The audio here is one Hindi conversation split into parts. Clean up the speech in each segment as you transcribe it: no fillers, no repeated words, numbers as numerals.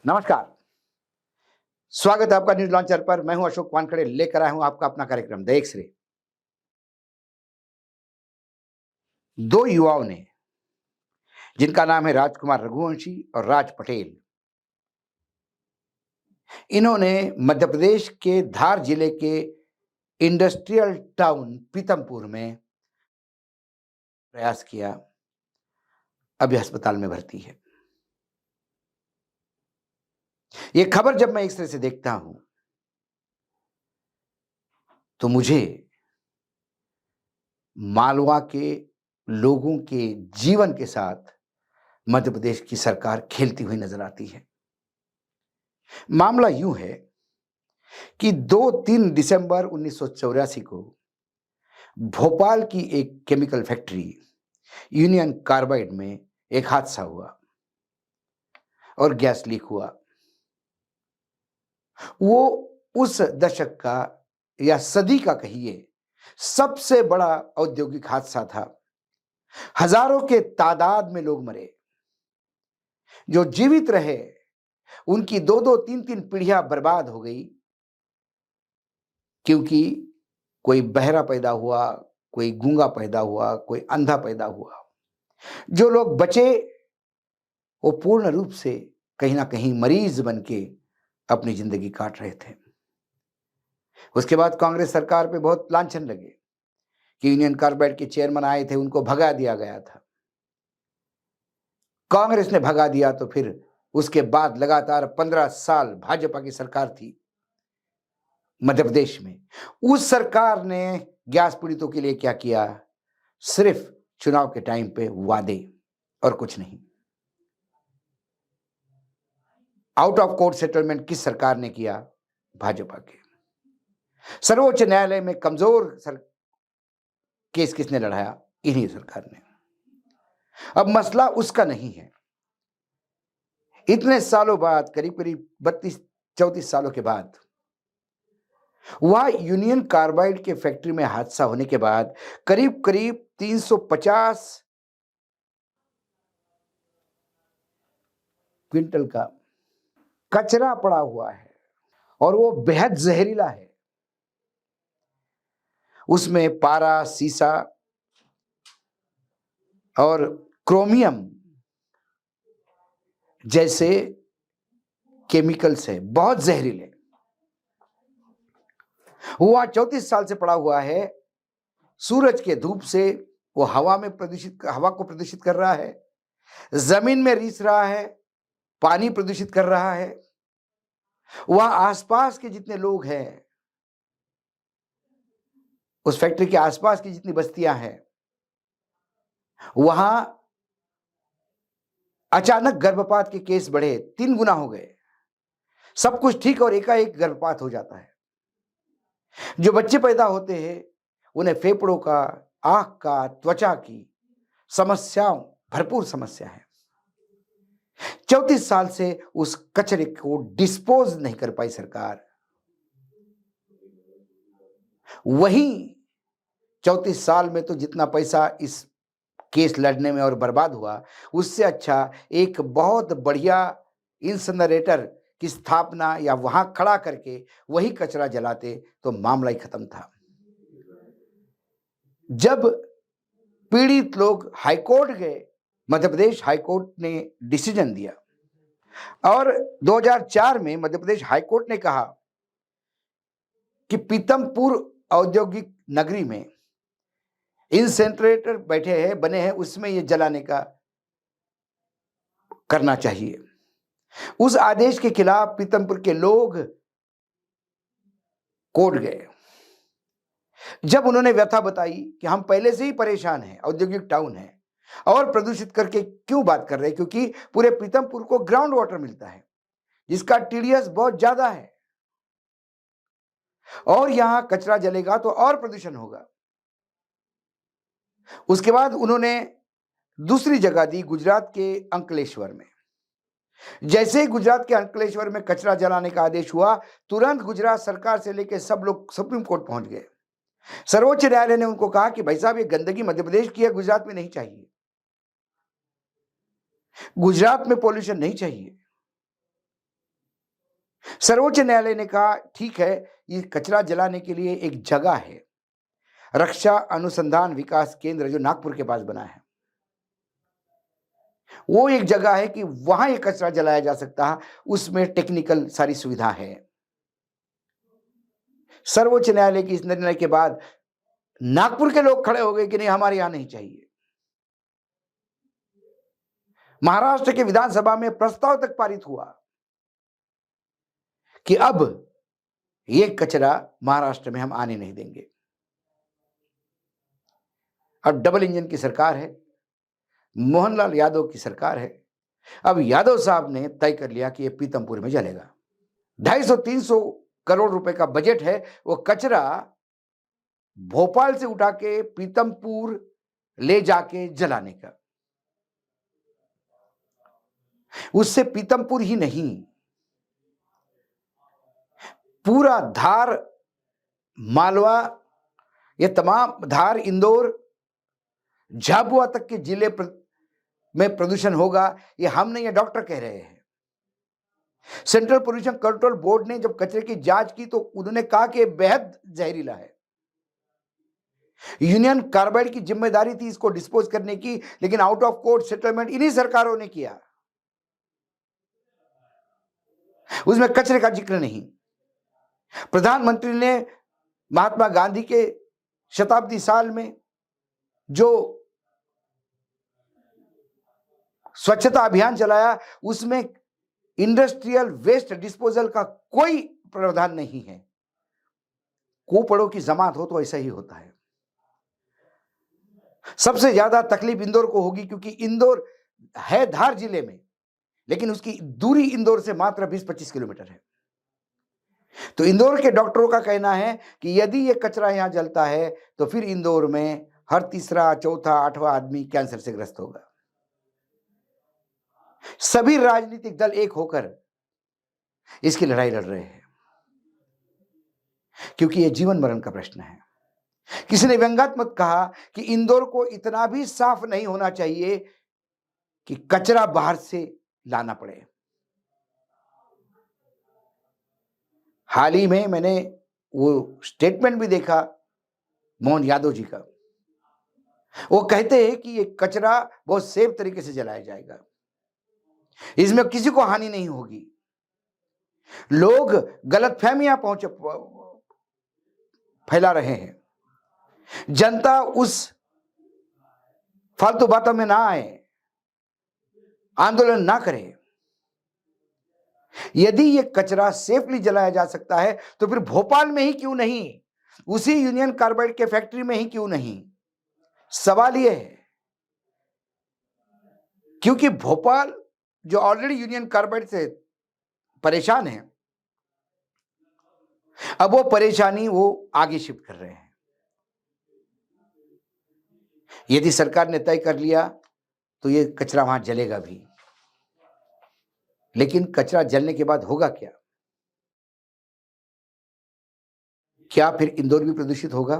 नमस्कार। स्वागत है आपका न्यूज लॉन्चर पर। मैं हूं अशोक वानखेड़े, लेकर आया हूं आपका अपना कार्यक्रम द एक्स-रे। दो युवाओं ने, जिनका नाम है राजकुमार रघुवंशी और राज पटेल, इन्होंने मध्य प्रदेश के धार जिले के इंडस्ट्रियल टाउन पीतमपुर में प्रयास किया। अभी अस्पताल में भर्ती है। यह खबर जब मैं एक्स-रे से देखता हूं तो मुझे मालवा के लोगों के जीवन के साथ मध्य प्रदेश की सरकार खेलती हुई नजर आती है। मामला यूं है कि 2-3 दिसंबर 1984 को भोपाल की एक केमिकल फैक्ट्री यूनियन कार्बाइड में एक हादसा हुआ और गैस लीक हुआ। वो उस दशक का या सदी का कहिए सबसे बड़ा औद्योगिक हादसा था। हजारों के तादाद में लोग मरे। जो जीवित रहे उनकी 2-2, 3-3 पीढ़ियां बर्बाद हो गई, क्योंकि कोई बहरा पैदा हुआ, कोई गूंगा पैदा हुआ, कोई अंधा पैदा हुआ। जो लोग बचे वो पूर्ण रूप से कहीं ना कहीं मरीज बन के अपनी जिंदगी काट रहे थे। उसके बाद कांग्रेस सरकार पे बहुत लांछन लगे कि यूनियन कार्बाइड के चेयरमैन आए थे, उनको भगा दिया गया था। कांग्रेस ने भगा दिया तो फिर उसके बाद लगातार 15 साल भाजपा की सरकार थी मध्य प्रदेश में। उस सरकार ने गैस पीड़ितों के लिए क्या किया? सिर्फ चुनाव के टाइम पे वादे और कुछ नहीं। आउट ऑफ कोर्ट सेटलमेंट किस सरकार ने किया? भाजपा के। सर्वोच्च न्यायालय में कमजोर केस किसने लड़ाया? इन्हीं सरकार ने। अब मसला उसका नहीं है। इतने सालों बाद, करीब करीब 32-34 सालों के बाद, वहां यूनियन कार्बाइड के फैक्ट्री में हादसा होने के बाद करीब करीब 350 क्विंटल का कचरा पड़ा हुआ है और वो बेहद जहरीला है। उसमें पारा, सीसा और क्रोमियम जैसे केमिकल्स है, बहुत जहरीले। हुआ 34 साल से पड़ा हुआ है। सूरज के धूप से वो हवा को प्रदूषित कर रहा है, जमीन में रिस रहा है, पानी प्रदूषित कर रहा है। वहां आसपास के जितने लोग हैं, उस फैक्ट्री के आसपास की जितनी बस्तियां हैं, वहां अचानक गर्भपात के केस बढ़े, 3 गुना हो गए। सब कुछ ठीक और एकाएक गर्भपात हो जाता है। जो बच्चे पैदा होते हैं उन्हें फेफड़ों का, आंख का, त्वचा की समस्याओं, भरपूर समस्या है। 34 साल से उस कचरे को डिस्पोज नहीं कर पाई सरकार। वहीं 34 साल में तो जितना पैसा इस केस लड़ने में और बर्बाद हुआ, उससे अच्छा एक बहुत बढ़िया इंसिनरेटर की स्थापना या वहां खड़ा करके वही कचरा जलाते तो मामला ही खत्म था। जब पीड़ित लोग हाईकोर्ट गए, मध्य प्रदेश हाईकोर्ट ने डिसीजन दिया और 2004 में मध्य प्रदेश हाईकोर्ट ने कहा कि पीतमपुर औद्योगिक नगरी में इंसिनरेटर बने हैं, उसमें ये जलाने का करना चाहिए। उस आदेश के खिलाफ पीतमपुर के लोग कोर्ट गए। जब उन्होंने व्यथा बताई कि हम पहले से ही परेशान हैं, औद्योगिक टाउन है और प्रदूषित करके क्यों बात कर रहे हैं, क्योंकि पूरे पीतमपुर को ग्राउंड वाटर मिलता है जिसका टीडीएस बहुत ज्यादा है और यहां कचरा जलेगा तो और प्रदूषण होगा। उसके बाद उन्होंने दूसरी जगह दी, गुजरात के अंकलेश्वर में। जैसे ही गुजरात के अंकलेश्वर में कचरा जलाने का आदेश हुआ, तुरंत गुजरात सरकार से लेकर सब लोग सुप्रीम कोर्ट पहुंच गए। सर्वोच्च न्यायालय ने उनको कहा कि भाई साहब, ये गंदगी मध्य प्रदेश की है, गुजरात में नहीं चाहिए। गुजरात में पॉल्यूशन नहीं चाहिए। सर्वोच्च न्यायालय ने कहा ठीक है, ये कचरा जलाने के लिए एक जगह है, रक्षा अनुसंधान विकास केंद्र जो नागपुर के पास बना है, वो एक जगह है कि वहां ये कचरा जलाया जा सकता है, उसमें टेक्निकल सारी सुविधा है। सर्वोच्च न्यायालय की इस निर्णय के बाद नागपुर के लोग खड़े हो गए कि नहीं, हमारे यहां नहीं चाहिए। महाराष्ट्र के विधानसभा में प्रस्ताव तक पारित हुआ कि अब ये कचरा महाराष्ट्र में हम आने नहीं देंगे। अब डबल इंजन की सरकार है, मोहनलाल यादव की सरकार है। अब यादव साहब ने तय कर लिया कि ये पीतमपुर में जलेगा। 250-300 करोड़ रुपए का बजट है, वो कचरा भोपाल से उठा के पीतमपुर ले जाके जलाने का। उससे पीतमपुर ही नहीं, पूरा धार, मालवा, ये तमाम धार, इंदौर, झाबुआ तक के जिले में प्रदूषण होगा। ये हम नहीं, ये डॉक्टर कह रहे हैं। सेंट्रल पोल्यूशन कंट्रोल बोर्ड ने जब कचरे की जांच की तो उन्होंने कहा कि बेहद जहरीला है। यूनियन कार्बाइड की जिम्मेदारी थी इसको डिस्पोज करने की, लेकिन आउट ऑफ कोर्ट सेटलमेंट इन्हीं सरकारों ने किया, उसमें कचरे का जिक्र नहीं। प्रधानमंत्री ने महात्मा गांधी के शताब्दी साल में जो स्वच्छता अभियान चलाया, उसमें इंडस्ट्रियल वेस्ट डिस्पोजल का कोई प्रावधान नहीं है। कोपड़ों की जमात हो तो ऐसा ही होता है। सबसे ज्यादा तकलीफ इंदौर को होगी, क्योंकि इंदौर है धार जिले में, लेकिन उसकी दूरी इंदौर से मात्र 20-25 किलोमीटर है। तो इंदौर के डॉक्टरों का कहना है कि यदि यह कचरा यहां जलता है तो फिर इंदौर में हर तीसरा, चौथा, 8वां आदमी कैंसर से ग्रस्त होगा। सभी राजनीतिक दल एक होकर इसकी लड़ाई लड़ रहे हैं, क्योंकि यह जीवन मरण का प्रश्न है। किसी ने व्यंग्यात्मक कहा कि इंदौर को इतना भी साफ नहीं होना चाहिए कि कचरा बाहर से लाना पड़े। हाल ही में मैंने वो स्टेटमेंट भी देखा मोहन यादव जी का। वो कहते हैं कि ये कचरा बहुत सेफ तरीके से जलाया जाएगा, इसमें किसी को हानि नहीं होगी। लोग गलतफहमियां फैला रहे हैं। जनता उस फालतू बातों में ना आए, आंदोलन ना करे। यदि यह कचरा सेफली जलाया जा सकता है तो फिर भोपाल में ही क्यों नहीं, उसी यूनियन कार्बाइड के फैक्ट्री में ही क्यों नहीं? सवाल यह है क्योंकि भोपाल जो ऑलरेडी यूनियन कार्बाइड से परेशान है, अब वो परेशानी वो आगे शिफ्ट कर रहे हैं। यदि सरकार ने तय कर लिया तो ये कचरा वहां जलेगा भी, लेकिन कचरा जलने के बाद होगा क्या? क्या फिर इंदौर भी प्रदूषित होगा?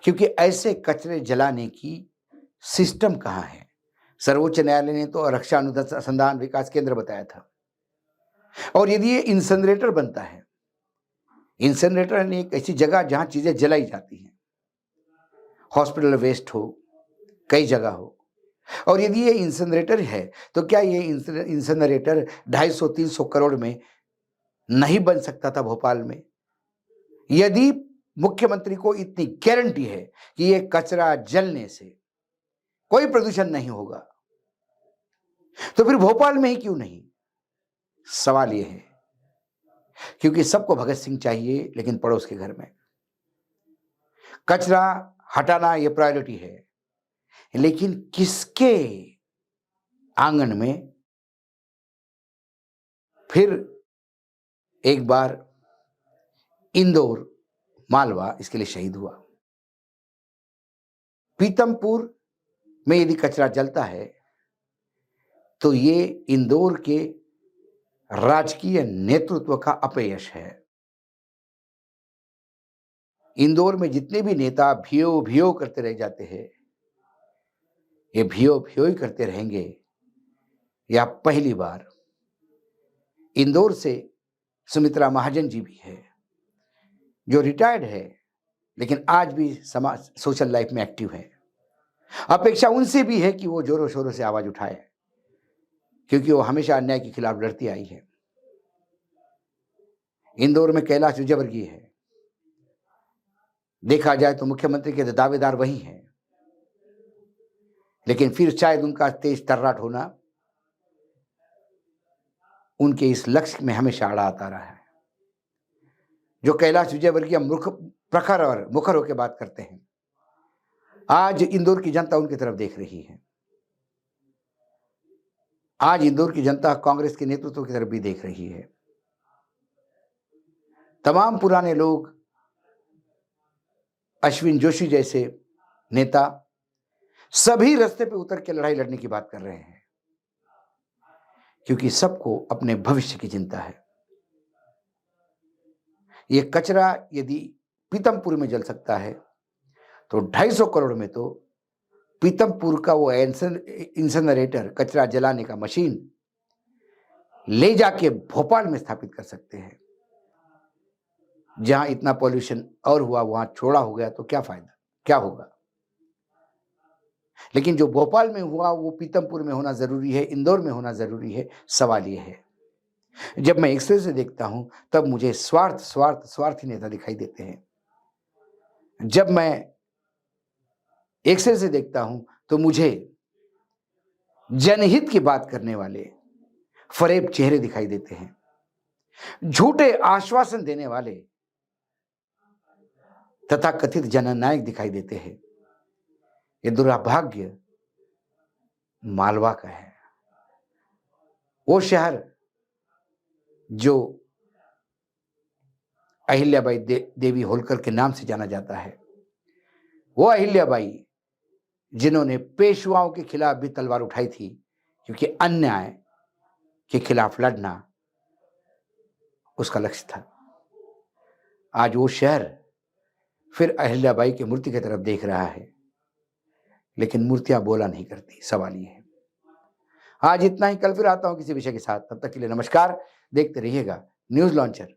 क्योंकि ऐसे कचरे जलाने की सिस्टम कहां है? सर्वोच्च न्यायालय ने तो रक्षा अनुसंधान विकास केंद्र बताया था। और यदि ये इंसिनरेटर बनता है, इंसिनरेटर यानी एक ऐसी जगह जहां चीजें जलाई जाती हैं, हॉस्पिटल वेस्ट हो, कई जगह हो, और यदि ये इंसिनरेटर है तो क्या ये इंसिनरेटर 250-300 करोड़ में नहीं बन सकता था भोपाल में? यदि मुख्यमंत्री को इतनी गारंटी है कि ये कचरा जलने से कोई प्रदूषण नहीं होगा, तो फिर भोपाल में ही क्यों नहीं? सवाल यह है क्योंकि सबको भगत सिंह चाहिए, लेकिन पड़ोस के घर में कचरा हटाना यह प्रायोरिटी है, लेकिन किसके आंगन में? फिर एक बार इंदौर, मालवा इसके लिए शहीद हुआ। पीतमपुर में यदि कचरा जलता है तो ये इंदौर के राजकीय नेतृत्व का अपयश है। इंदौर में जितने भी नेता भियो भियो करते रह जाते हैं, ये भियो भियो ही करते रहेंगे, या पहली बार इंदौर से सुमित्रा महाजन जी भी है, जो रिटायर्ड है लेकिन आज भी समाज सोशल लाइफ में एक्टिव है। अपेक्षा उनसे भी है कि वो जोरों शोरों से आवाज उठाए, क्योंकि वो हमेशा अन्याय के खिलाफ लड़ती आई है। इंदौर में कैलाश विजयवर्गीय है। देखा जाए तो मुख्यमंत्री के दावेदार वही हैं, लेकिन फिर शायद उनका तेज तर्राट होना उनके इस लक्ष्य में हमेशा आड़ा आता रहा है। जो कैलाश विजयवर्गीय मूर्ख, प्रखर और मुखर होकर बात करते हैं, आज इंदौर की जनता उनकी तरफ देख रही है। आज इंदौर की जनता कांग्रेस के नेतृत्व की तरफ भी देख रही है। तमाम पुराने लोग, अश्विन जोशी जैसे नेता, सभी रास्ते पे उतर के लड़ाई लड़ने की बात कर रहे हैं, क्योंकि सबको अपने भविष्य की चिंता है। ये कचरा यदि पीतमपुर में जल सकता है तो 250 करोड़ में तो पीतमपुर का वो इंसिनरेटर, कचरा जलाने का मशीन ले जाके भोपाल में स्थापित कर सकते हैं। जहां इतना पॉल्यूशन और हुआ वहां छोड़ा हो गया तो क्या फायदा, क्या होगा। लेकिन जो भोपाल में हुआ वो पीतमपुर में होना जरूरी है, इंदौर में होना जरूरी है। सवाल ये है, जब मैं एक्सरे से देखता हूं तब मुझे स्वार्थी नेता दिखाई देते हैं। जब मैं एक्सरे से देखता हूं तो मुझे जनहित की बात करने वाले फरेब चेहरे दिखाई देते हैं। झूठे आश्वासन देने वाले तथा कथित जननायक दिखाई देते हैं। ये दुर्भाग्य मालवा का है। वो शहर जो अहिल्याबाई देवी होलकर के नाम से जाना जाता है, वो अहिल्याबाई जिन्होंने पेशवाओं के खिलाफ भी तलवार उठाई थी, क्योंकि अन्याय के खिलाफ लड़ना उसका लक्ष्य था। आज वो शहर फिर अहिल्याबाई की मूर्ति की तरफ देख रहा है, लेकिन मूर्तियां बोला नहीं करती। सवाल ये है। आज इतना ही, कल फिर आता हूं किसी विषय के साथ। तब तक के लिए नमस्कार। देखते रहिएगा न्यूज लॉन्चर।